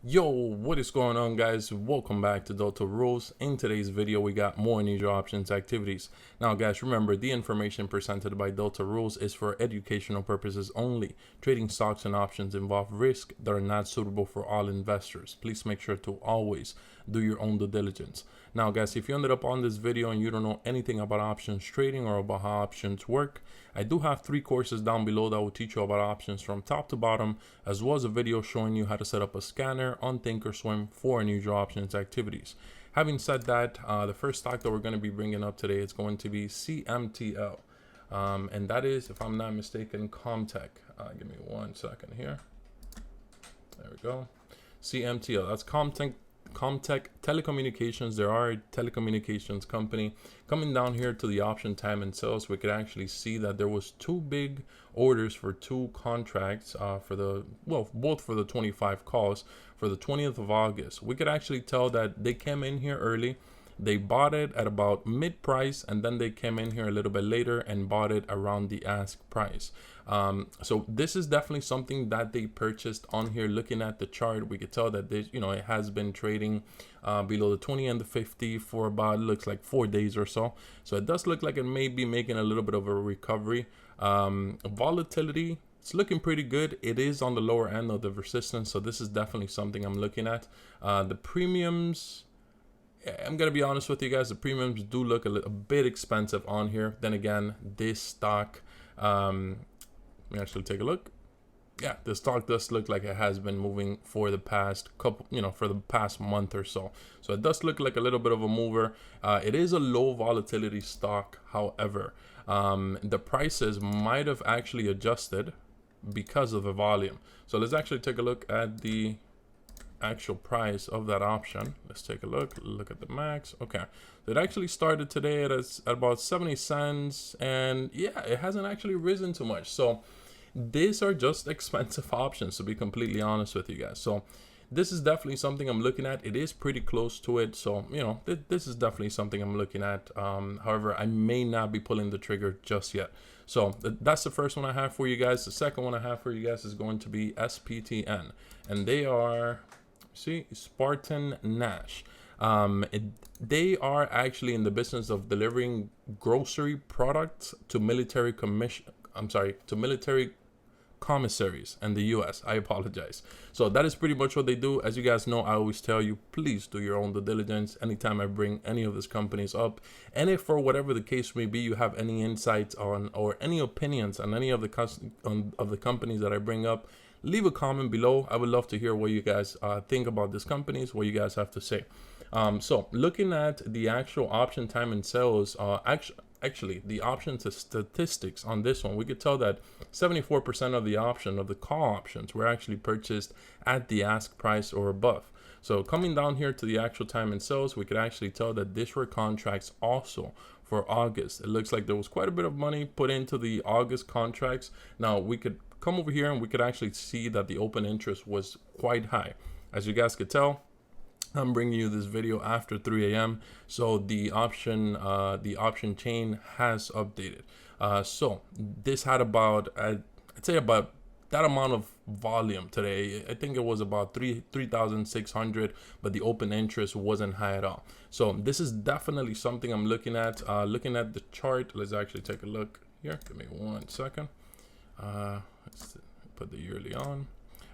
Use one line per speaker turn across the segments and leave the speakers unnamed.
Yo, what is going on, guys? Welcome back to Delta Rules. In today's video, we got more unusual options activities. Now, guys, remember the information presented by Delta Rules is for educational purposes only. Trading stocks and options involve risk that are not suitable for all investors. Please make sure to always do your own due diligence. Now, guys, if you ended up on this video and you don't know anything about options trading or about how options work, I do have 3 courses down below that will teach you about options from top to bottom, as well as a video showing you how to set up a scanner on Thinkorswim for unusual options activities. Having said that, the first stock that we're going to be bringing up today is going to be CMTL. And that is, if I'm not mistaken, Comtech. Give me 1 second here. There we go. CMTL, that's Comtech Telecommunications. There are a telecommunications company. Coming down here to the option time and sales, we could actually see that there was 2 big orders for 2 contracts both for the 25 calls for the 20th of August. We could actually tell that they came in here early. They bought it at about mid price, and then they came in here a little bit later and bought it around the ask price. So this is definitely something that they purchased on here. Looking at the chart, we could tell that this, it has been trading below the 20 and the 50 for about, it looks like 4 days or so. So it does look like it may be making a little bit of a recovery. Volatility, it's looking pretty good. It is on the lower end of the resistance, so this is definitely something I'm looking at. The premiums, I'm gonna be honest with you guys, the premiums do look a bit expensive on here. Then again, this stock, let me actually take a look. Yeah, the stock does look like it has been moving for the past for the past month or so. So it does look like a little bit of a mover. It is a low volatility stock, however. The prices might have actually adjusted because of the volume. So let's actually take a look at the actual price of that option. Let's take a look at the max. Okay, so it actually started today at about 70 cents, and yeah, it hasn't actually risen too much. So these are just expensive options, to be completely honest with you guys. So this is definitely something I'm looking at. It is pretty close to it, so this is definitely something I'm looking at. However, I may not be pulling the trigger just yet. So that's the first one I have for you guys. The second one I have for you guys is going to be SPTN, and they are, see, Spartan Nash. They are actually in the business of delivering grocery products to military commissaries in the US. I apologize. So that is pretty much what they do. As you guys know, I always tell you, please do your own due diligence anytime I bring any of these companies up. And if for whatever the case may be, you have any insights on or any opinions on any of the companies that I bring up, leave a comment below. I would love to hear what you guys think about these companies, what you guys have to say. So looking at the actual option time and sales, actually the option statistics on this one, we could tell that 74% of the call options were actually purchased at the ask price or above. So coming down here to the actual time and sales, we could actually tell that these were contracts also for August. It looks like there was quite a bit of money put into the August contracts. Now we could come over here and we could actually see that the open interest was quite high. As you guys could tell, I'm bringing you this video after 3 a.m. So the option chain has updated. So this had about, I'd say about that amount of volume today. I think it was about 3,600, but the open interest wasn't high at all. So this is definitely something I'm looking at. Looking at the chart, let's actually take a look here. Give me 1 second. Let's put the yearly on.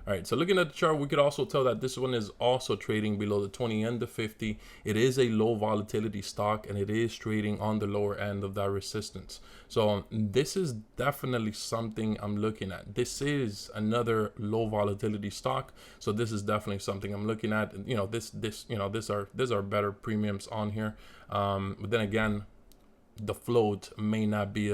All right, so looking at the chart, we could also tell that this one is also trading below the 20 and the 50. It is a low volatility stock, and it is trading on the lower end of that resistance. So this is definitely something I'm looking at. This is another low volatility stock, so this is definitely something I'm looking at. And these are better premiums on here. But then again, the float may not be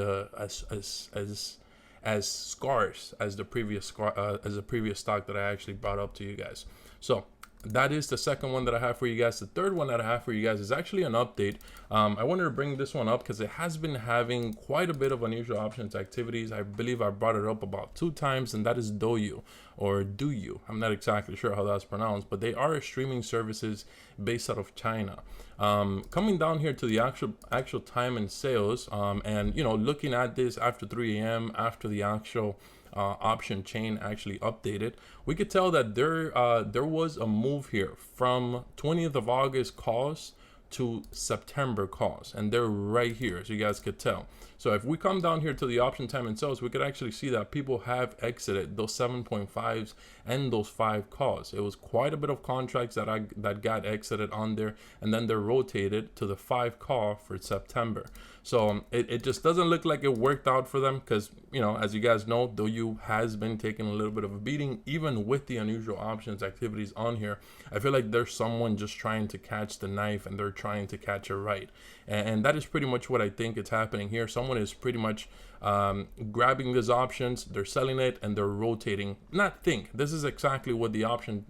as scarce as the previous stock that I actually brought up to you guys. So that is the second one that I have for you guys. The third one that I have for you guys is actually an update. I wanted to bring this one up because it has been having quite a bit of unusual options activities. I believe I brought it up about 2 times, and that is DOYU or DOYU. I'm not exactly sure how that's pronounced, but they are streaming services based out of China. Coming down here to the actual time and sales, and looking at this after 3 a.m. after the actual option chain actually updated, we could tell that there was a move here from 20th of August calls to September calls, and they're right here, as you guys could tell. So if we come down here to the option time and sales, we could actually see that people have exited those 7.5s and those 5 calls. It was quite a bit of contracts that got exited on there, and then they're rotated to the 5 call for September. So it just doesn't look like it worked out for them, because, you know, as you guys know, DOYU has been taking a little bit of a beating, even with the unusual options activities on here. I feel like there's someone just trying to catch the knife, and they're trying to catch it right. And that is pretty much what I think is happening here. Someone is pretty much grabbing these options, they're selling it, and they're rotating. This is exactly what the option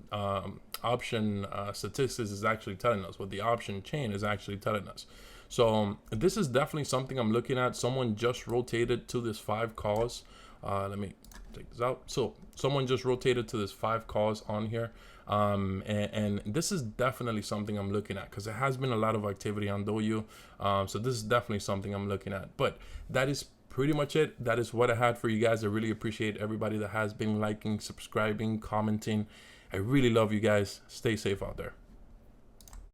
statistics is actually telling us, what the option chain is actually telling us. So this is definitely something I'm looking at. Someone just rotated to this 5 calls. Let me take this out. So someone just rotated to this 5 calls on here. And this is definitely something I'm looking at, because there has been a lot of activity on DOYU. So this is definitely something I'm looking at. But that is pretty much it. That is what I had for you guys. I really appreciate everybody that has been liking, subscribing, commenting. I really love you guys. Stay safe out there.